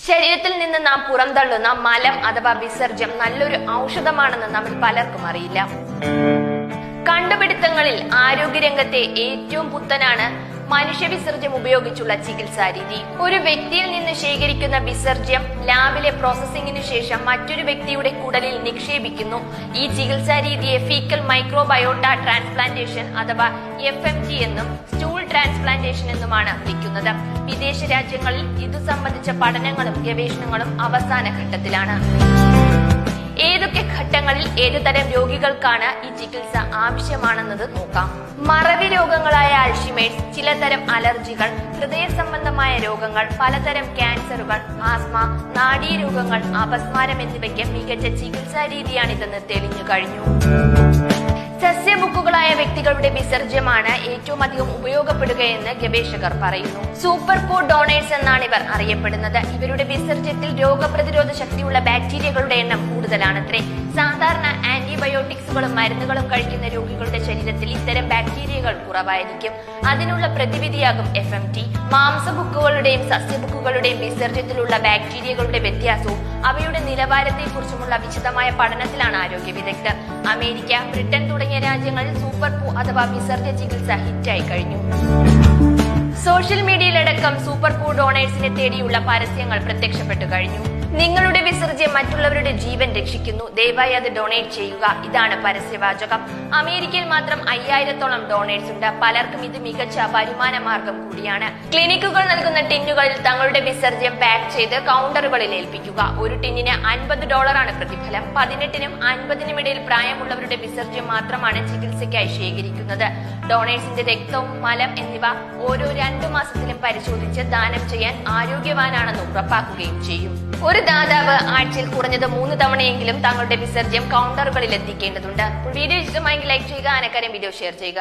ശരീരത്തിൽ നിന്ന് നാം പുറന്തള്ളുന്ന മലം അഥവാ വിസർജ്യം നല്ലൊരു ഔഷധമാണെന്ന് നമ്മിൽ പലർക്കും അറിയില്ല. കണ്ടുപിടുത്തങ്ങളിൽ ആരോഗ്യരംഗത്തെ ഏറ്റവും പുത്തനാണ് മനുഷ്യവിസർജ്യം ഉപയോഗിച്ചുള്ള ചികിത്സാ രീതി. ഒരു വ്യക്തിയിൽ നിന്ന് ശേഖരിക്കുന്ന വിസർജ്യം ലാബിലെ പ്രോസസ്സിംഗിനു ശേഷം മറ്റൊരു വ്യക്തിയുടെ കുടലിൽ നിക്ഷേപിക്കുന്നു. ഈ ചികിത്സാ രീതിയെ ഫീക്കൽ മൈക്രോബയോട്ട ട്രാൻസ്പ്ലാന്റേഷൻ അഥവാ FMT എന്നും സ്റ്റൂൾ ട്രാൻസ്പ്ലാന്റേഷൻ എന്നുമാണ് വിളിക്കുന്നത്. വിദേശ രാജ്യങ്ങളിൽ ഇതു സംബന്ധിച്ച പഠനങ്ങളും ഗവേഷണങ്ങളും അവസാന ഘട്ടത്തിലാണ്. ഏതൊക്കെ ഘട്ടങ്ങളിൽ ഏതുതരം രോഗികൾക്കാണ് ഈ ചികിത്സ ആവശ്യമാണെന്നത് നോക്കാം. മറവി രോഗങ്ങളായ അൾഷിമേഴ്സ്, ചിലതരം അലർജികൾ, ഹൃദയ സംബന്ധമായ രോഗങ്ങൾ, പലതരം ക്യാൻസറുകൾ, ആസ്മ, നാഡീരോഗങ്ങൾ, അപസ്മാരം എന്നിവയ്ക്ക് മികച്ച ചികിത്സാ രീതിയാണിതെന്ന് തെളിഞ്ഞു കഴിഞ്ഞു. സസ്യബുക്കുകളായ വ്യക്തികളുടെ വിസർജ്യമാണ് ഏറ്റവും അധികം ഉപയോഗപ്പെടുകയെന്ന് ഗവേഷകർ പറയുന്നു. സൂപ്പർ ഫുഡ് ഡോണേഴ്സ് എന്നാണ് ഇവർ അറിയപ്പെടുന്നത്. ഇവരുടെ വിസർജ്യത്തിൽ രോഗപ്രതിരോധ ശക്തിയുള്ള ബാക്ടീരിയകളുടെ എണ്ണം കൂടുതലാണത്രേ. സാധാരണ ആന്റിബയോട്ടിക്സുകളും മരുന്നുകളും കഴിക്കുന്ന രോഗികളുടെ ശരീരത്തിൽ ഇത്തരം ബാക്ടീരിയകൾ കുറവായിരിക്കും. അതിനുള്ള പ്രതിവിധിയാകും FMT. മാംസബുക്കുകളുടെയും സസ്യബുക്കുകളുടെയും വിസർജ്യത്തിലുള്ള ബാക്ടീരിയകളുടെ വ്യത്യാസവും അവയുടെ നിലവാരത്തെ കുറിച്ചുമുള്ള വിശദമായ പഠനത്തിലാണ് ആരോഗ്യ വിദഗ്ധർ. അമേരിക്ക, ബ്രിട്ടൻ തുടങ്ങിയ രാജ്യങ്ങളിൽ സൂപ്പർ പൂ അഥവാ വിസർജ്യ ചികിത്സ ഹിറ്റായി കഴിഞ്ഞു. സോഷ്യൽ മീഡിയയിലടക്കം സൂപ്പർ പൂ ഡോണേഴ്സിനെ തേടിയുള്ള പരസ്യങ്ങൾ പ്രത്യക്ഷപ്പെട്ടു കഴിഞ്ഞു. നിങ്ങളുടെ വിസർജ്യം മറ്റുള്ളവരുടെ ജീവൻ രക്ഷിക്കുന്നു, ദയവായി അത് ഡൊണേറ്റ് ചെയ്യുക, ഇതാണ് പരസ്യവാചകം. അമേരിക്കയിൽ മാത്രം 5000-ഓളം ഡോണേഴ്സ് ഉണ്ട്. പലർക്കും ഇത് മികച്ച വരുമാന മാർഗം കൂടിയാണ്. ക്ലിനിക്കുകൾ നൽകുന്ന ടിന്നുകളിൽ തങ്ങളുടെ വിസർജ്യം പാക്ക് ചെയ്ത് കൗണ്ടറുകളിൽ ഏൽപ്പിക്കുക. ഒരു ടിന്നിന് $50 പ്രതിഫലം. 18-നും 50-നും ഇടയിൽ പ്രായമുള്ളവരുടെ വിസർജ്യം മാത്രമാണ് ചികിത്സയ്ക്കായി ശേഖരിക്കുന്നത്. ഡോണേഴ്സിന്റെ രക്തവും മലം എന്നിവ ഓരോ 2 മാസത്തിലും പരിശോധിച്ച് ദാനം ചെയ്യാൻ ആരോഗ്യവാനാണെന്ന് ഉറപ്പാക്കുകയും ചെയ്യും. ഒരു ദാതാവ് ആഴ്ചയിൽ കുറഞ്ഞത് 3 തവണയെങ്കിലും തങ്ങളുടെ വിസർജ്യം കൗണ്ടറുകളിൽ എത്തിക്കേണ്ടതുണ്ട്. വീഡിയോ ഇഷ്ടമായെങ്കിൽ ലൈക്ക് ചെയ്യുക, അനക്കാരം വീഡിയോ ഷെയർ ചെയ്യുക.